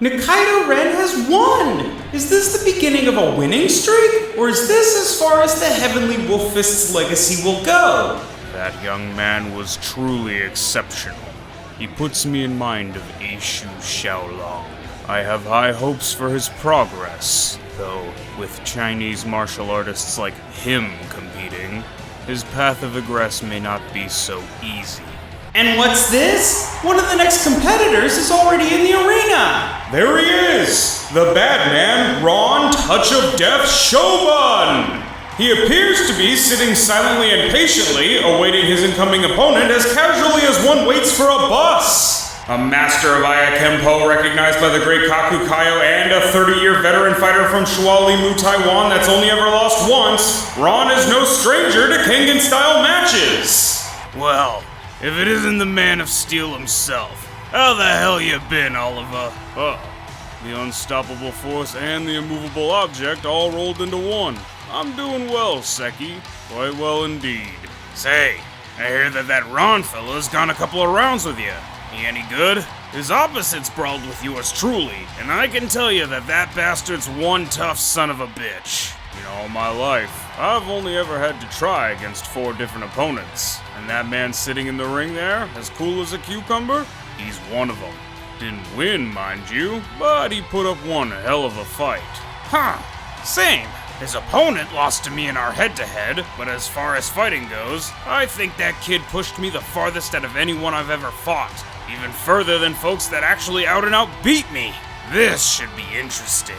Nikaido Ren has won! Is this the beginning of a winning streak? Or is this as far as the Heavenly Wolf Fist's legacy will go? That young man was truly exceptional. He puts me in mind of Eishu Xiaolong. I have high hopes for his progress, though with Chinese martial artists like him competing, his path of egress may not be so easy. And what's this? One of the next competitors is already in the arena! There he is! The bad man, Ron Touch of Death Shobun! He appears to be sitting silently and patiently, awaiting his incoming opponent as casually as one waits for a bus. A master of Ayakempo recognized by the great Kakukayo and a 30-year veteran fighter from Shualimu, Taiwan that's only ever lost once, Ron is no stranger to Kengan-style matches. Well, if it isn't the Man of Steel himself, how the hell you been, Oliver? The unstoppable force and the immovable object all rolled into one. I'm doing well, Seki. Quite well indeed. Say, I hear that Ron fella's gone a couple of rounds with you. He any good? His opposites brawled with yours truly, and I can tell you that bastard's one tough son of a bitch. In all my life, I've only ever had to try against 4 different opponents, and that man sitting in the ring there, as cool as a cucumber, he's one of them. Didn't win, mind you, but he put up one hell of a fight. Same. His opponent lost to me in our head-to-head, but as far as fighting goes, I think that kid pushed me the farthest out of anyone I've ever fought. Even further than folks that actually out-and-out beat me. This should be interesting.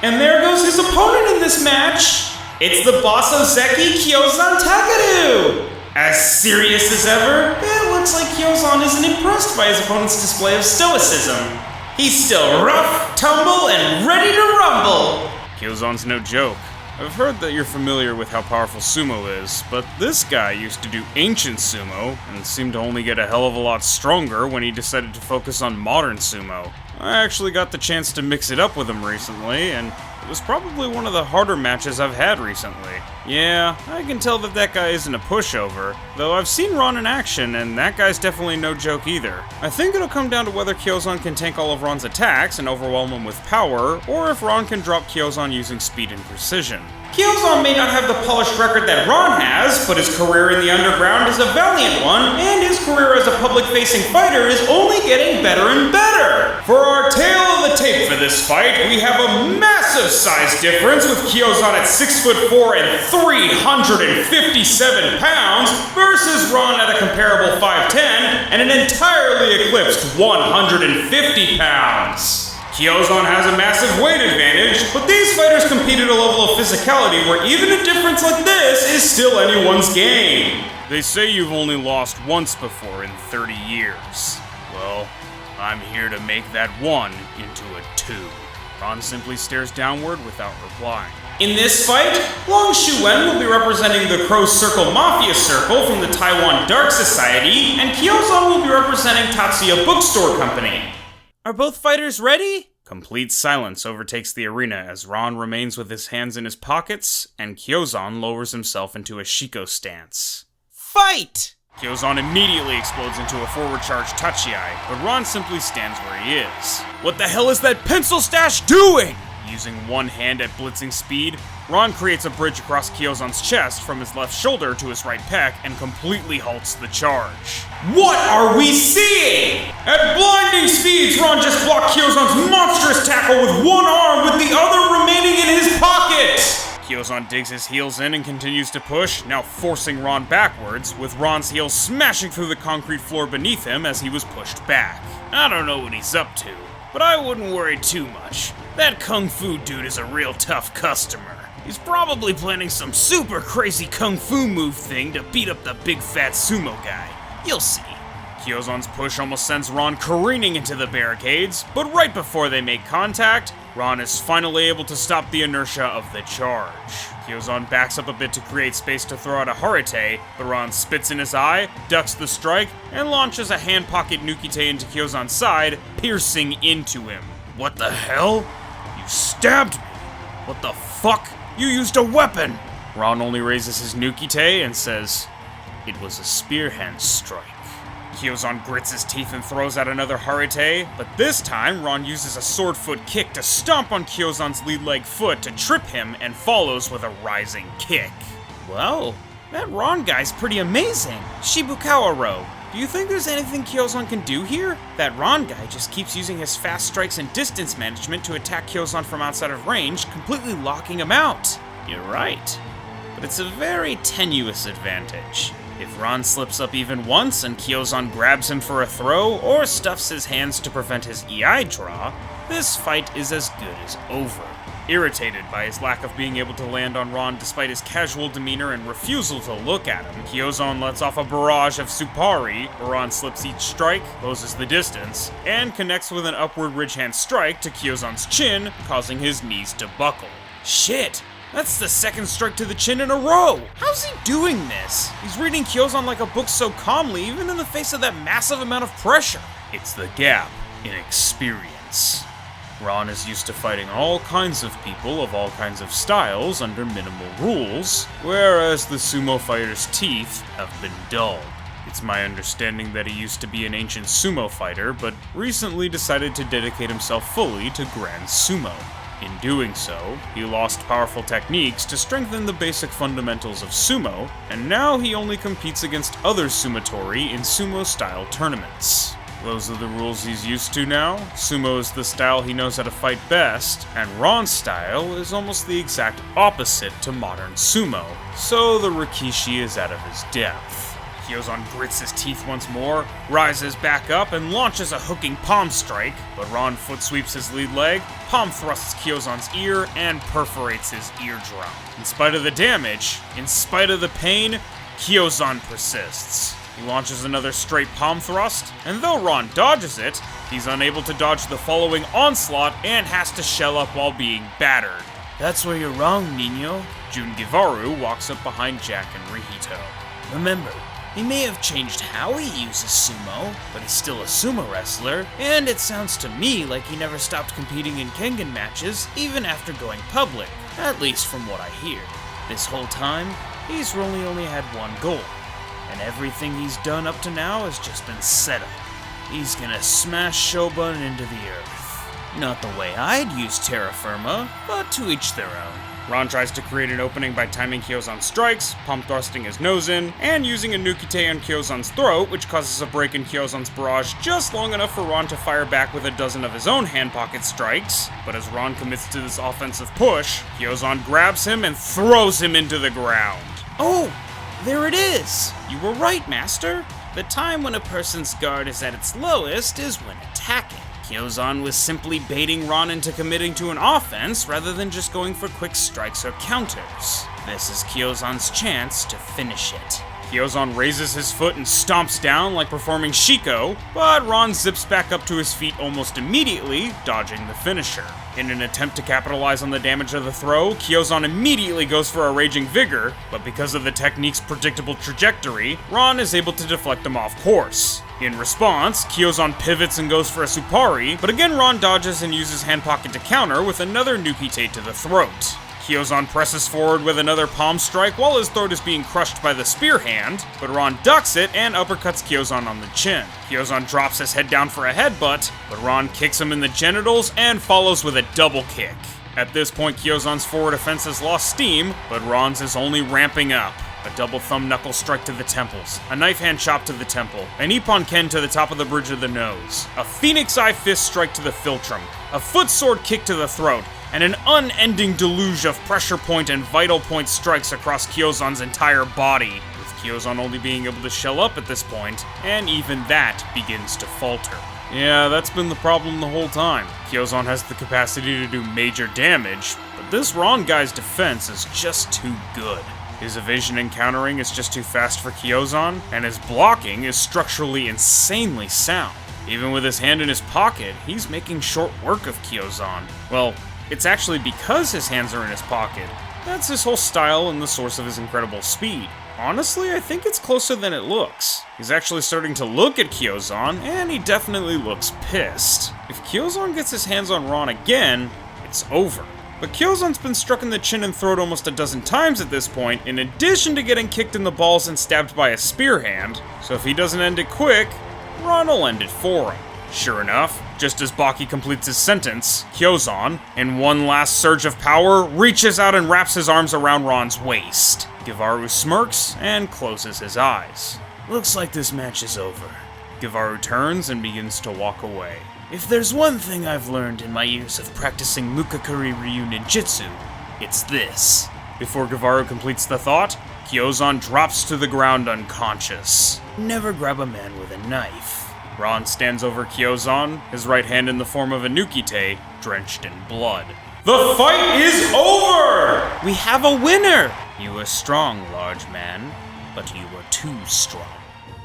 And there goes his opponent in this match! It's the boss Ozeki, Kiozan Takeru! As serious as ever, it looks like Kiozan isn't impressed by his opponent's display of stoicism. He's still rough, tumble, and ready to rumble! Kiozan's no joke. I've heard that you're familiar with how powerful sumo is, but this guy used to do ancient sumo, and seemed to only get a hell of a lot stronger when he decided to focus on modern sumo. I actually got the chance to mix it up with him recently, and it was probably one of the harder matches I've had recently. Yeah, I can tell that guy isn't a pushover, though I've seen Ron in action, and that guy's definitely no joke either. I think it'll come down to whether Kiozan can tank all of Ron's attacks and overwhelm him with power, or if Ron can drop Kiozan using speed and precision. Kiozan may not have the polished record that Ron has, but his career in the underground is a valiant one, and his career as a public-facing fighter is only getting better and better. For our tale of the tape for this fight, we have a massive size difference with Kiozan at 6'4" and 357 pounds versus Ron at a comparable 5'10" and an entirely eclipsed 150 pounds. Kiozan has a massive weight advantage, but these fighters compete at a level of physicality where even a difference like this is still anyone's game. They say you've only lost once before in 30 years. Well, I'm here to make that 1 into a 2. Ron simply stares downward without replying. In this fight, Long Shuwen will be representing the Crow's Circle Mafia Circle from the Taiwan Dark Society, and Kiozan will be representing Tatsuya Bookstore Company. Are both fighters ready? Complete silence overtakes the arena as Ron remains with his hands in his pockets, and Kiozan lowers himself into a Shiko stance. Fight! Kiozan immediately explodes into a forward charge Tachiai, but Ron simply stands where he is. What the hell is that pencil stash doing? Using one hand at blitzing speed, Ron creates a bridge across Kiozan's chest from his left shoulder to his right pec and completely halts the charge. What are we seeing? At blinding speeds, Ron just blocked Kiozan's monstrous tackle with one arm with the other remaining in his pocket! Kiozan digs his heels in and continues to push, now forcing Ron backwards, with Ron's heels smashing through the concrete floor beneath him as he was pushed back. I don't know what he's up to, but I wouldn't worry too much. That kung fu dude is a real tough customer. He's probably planning some super crazy kung fu move thing to beat up the big fat sumo guy. You'll see. Kiozan's push almost sends Ron careening into the barricades, but right before they make contact, Ron is finally able to stop the inertia of the charge. Kiozan backs up a bit to create space to throw out a Harite, but Ron spits in his eye, ducks the strike, and launches a hand pocket Nukite into Kiozan's side, piercing into him. What the hell? You stabbed me! What the fuck? You used a weapon! Ron only raises his Nukite and says, "It was a spear hand strike." Kiozan grits his teeth and throws out another Harite, but this time Ron uses a sword foot kick to stomp on Kiozan's lead leg foot to trip him and follows with a rising kick. Whoa, that Ron guy's pretty amazing. Shibukawa-ro. Do you think there's anything Kiozan can do here? That Ron guy just keeps using his fast strikes and distance management to attack Kiozan from outside of range, completely locking him out. You're right, but it's a very tenuous advantage. If Ron slips up even once and Kiozan grabs him for a throw or stuffs his hands to prevent his EI draw, this fight is as good as over. Irritated by his lack of being able to land on Ron despite his casual demeanor and refusal to look at him, Kiozan lets off a barrage of Supari, where Ron slips each strike, closes the distance, and connects with an upward ridge hand strike to Kiozan's chin, causing his knees to buckle. Shit! That's the second strike to the chin in a row! How's he doing this? He's reading Kiozan like a book so calmly, even in the face of that massive amount of pressure. It's the gap in experience. Ron is used to fighting all kinds of people of all kinds of styles under minimal rules, whereas the sumo fighter's teeth have been dulled. It's my understanding that he used to be an ancient sumo fighter, but recently decided to dedicate himself fully to Grand Sumo. In doing so, he lost powerful techniques to strengthen the basic fundamentals of sumo, and now he only competes against other sumotori in sumo-style tournaments. Those are the rules he's used to now. Sumo is the style he knows how to fight best, and Ron's style is almost the exact opposite to modern sumo, so the Rikishi is out of his depth. Kiozan grits his teeth once more, rises back up, and launches a hooking palm strike, but Ron foot sweeps his lead leg, palm thrusts Kiozan's ear, and perforates his eardrum. In spite of the damage, in spite of the pain, Kiozan persists. He launches another straight palm thrust, and though Ron dodges it, he's unable to dodge the following onslaught and has to shell up while being battered. That's where you're wrong, Nino. Jun Givaru walks up behind Jack and Rihito. Remember, he may have changed how he uses sumo, but he's still a sumo wrestler, and it sounds to me like he never stopped competing in Kengan matches, even after going public, at least from what I hear. This whole time, he's really only had one goal, and everything he's done up to now has just been set up. He's gonna smash Shobun into the earth. Not the way I'd use terra firma, but to each their own. Ron tries to create an opening by timing Kiozan's strikes, palm thrusting his nose in, and using a Nukite on Kiozan's throat, which causes a break in Kiozan's barrage just long enough for Ron to fire back with a dozen of his own hand pocket strikes. But as Ron commits to this offensive push, Kiozan grabs him and throws him into the ground. Oh, there it is! You were right, Master. The time when a person's guard is at its lowest is when attacking. Kiozan was simply baiting Ron into committing to an offense rather than just going for quick strikes or counters. This is Kiozan's chance to finish it. Kiozan raises his foot and stomps down like performing Shiko, but Ron zips back up to his feet almost immediately, dodging the finisher. In an attempt to capitalize on the damage of the throw, Kiozan immediately goes for a Raging Vigor, but because of the technique's predictable trajectory, Ron is able to deflect him off course. In response, Kiozan pivots and goes for a Supari, but again Ron dodges and uses Hand Pocket to counter with another Nukite to the throat. Kiozan presses forward with another palm strike while his throat is being crushed by the spear hand, but Ron ducks it and uppercuts Kiozan on the chin. Kiozan drops his head down for a headbutt, but Ron kicks him in the genitals and follows with a double kick. At this point, Kiozan's forward offense has lost steam, but Ron's is only ramping up. A double thumb knuckle strike to the temples, a knife hand chop to the temple, an Ippon Ken to the top of the bridge of the nose, a Phoenix Eye fist strike to the philtrum, a foot sword kick to the throat, and an unending deluge of pressure point and vital point strikes across Kiozan's entire body, with Kiozan only being able to shell up at this point, and even that begins to falter. Yeah, that's been the problem the whole time. Kiozan has the capacity to do major damage, but this Ron guy's defense is just too good. His evasion and countering is just too fast for Kiozan, and his blocking is structurally insanely sound. Even with his hand in his pocket, he's making short work of Kiozan. Well, it's actually because his hands are in his pocket. That's his whole style and the source of his incredible speed. Honestly, I think it's closer than it looks. He's actually starting to look at Kiozan, and he definitely looks pissed. If Kiozan gets his hands on Ron again, it's over. But Kiozan's been struck in the chin and throat almost a dozen times at this point, in addition to getting kicked in the balls and stabbed by a spear hand. So if he doesn't end it quick, Ron will end it for him. Sure enough, just as Baki completes his sentence, Kiozan, in one last surge of power, reaches out and wraps his arms around Ron's waist. Givaru smirks and closes his eyes. Looks like this match is over. Givaru turns and begins to walk away. If there's one thing I've learned in my years of practicing Mukakuri Ryu Ninjutsu, it's this. Before Givaru completes the thought, Kiozan drops to the ground unconscious. Never grab a man with a knife. Ron stands over Kiozan, his right hand in the form of a nukite, drenched in blood. The fight is over! We have a winner! You were strong, large man, but you were too strong.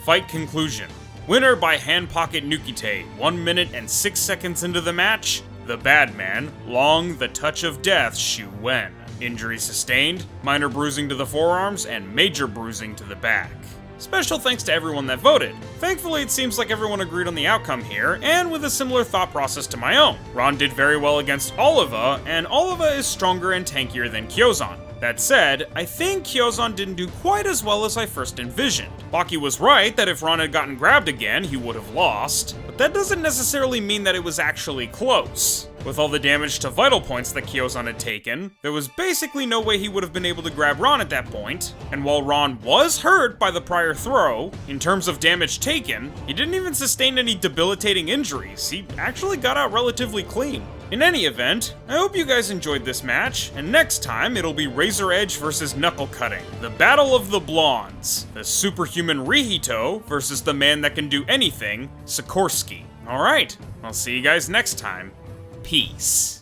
Fight conclusion. Winner by hand pocket nukite, 1 minute and 6 seconds into the match, the bad man, Long the Touch of Death, Shu Wen. Injury sustained, minor bruising to the forearms, and major bruising to the back. Special thanks to everyone that voted. Thankfully, it seems like everyone agreed on the outcome here, and with a similar thought process to my own. Ron did very well against Oliva, and Oliva is stronger and tankier than Kiozan. That said, I think Kiozan didn't do quite as well as I first envisioned. Baki was right that if Ron had gotten grabbed again, he would have lost, but that doesn't necessarily mean that it was actually close. With all the damage to vital points that Kiozan had taken, there was basically no way he would have been able to grab Ron at that point, and while Ron was hurt by the prior throw, in terms of damage taken, he didn't even sustain any debilitating injuries. He actually got out relatively clean. In any event, I hope you guys enjoyed this match, and next time it'll be Razor Edge versus Knuckle Cutting, the Battle of the Blondes, the superhuman Rihito versus the man that can do anything, Sikorsky. Alright, I'll see you guys next time. Peace.